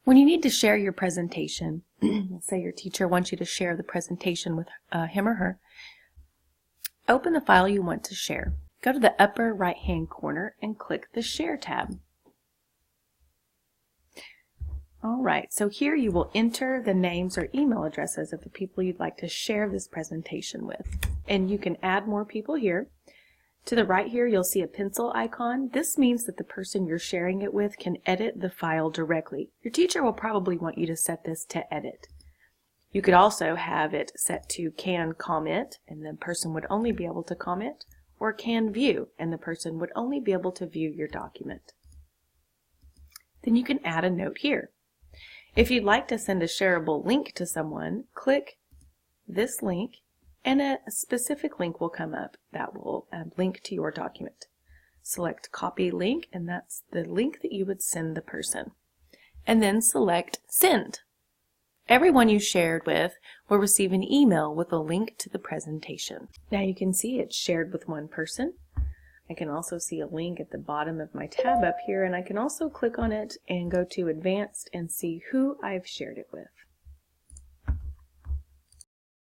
When you need to share your presentation, let's say your teacher wants you to share the presentation with him or her, open the file you want to share. Go to the upper right-hand corner and click the Share tab. Alright, so here you will enter the names or email addresses of the people you'd like to share this presentation with. And you can add more people here. To the right here, you'll see a pencil icon. This means that the person you're sharing it with can edit the file directly. Your teacher will probably want you to set this to edit. You could also have it set to can comment, and the person would only be able to comment, or can view, and the person would only be able to view your document. Then you can add a note here. If you'd like to send a shareable link to someone, click this link, and a specific link will come up that will link to your document. Select Copy Link, and that's the link that you would send the person. And then select Send. Everyone you shared with will receive an email with a link to the presentation. Now you can see it's shared with one person. I can also see a link at the bottom of my tab up here, and I can also click on it and go to Advanced and see who I've shared it with.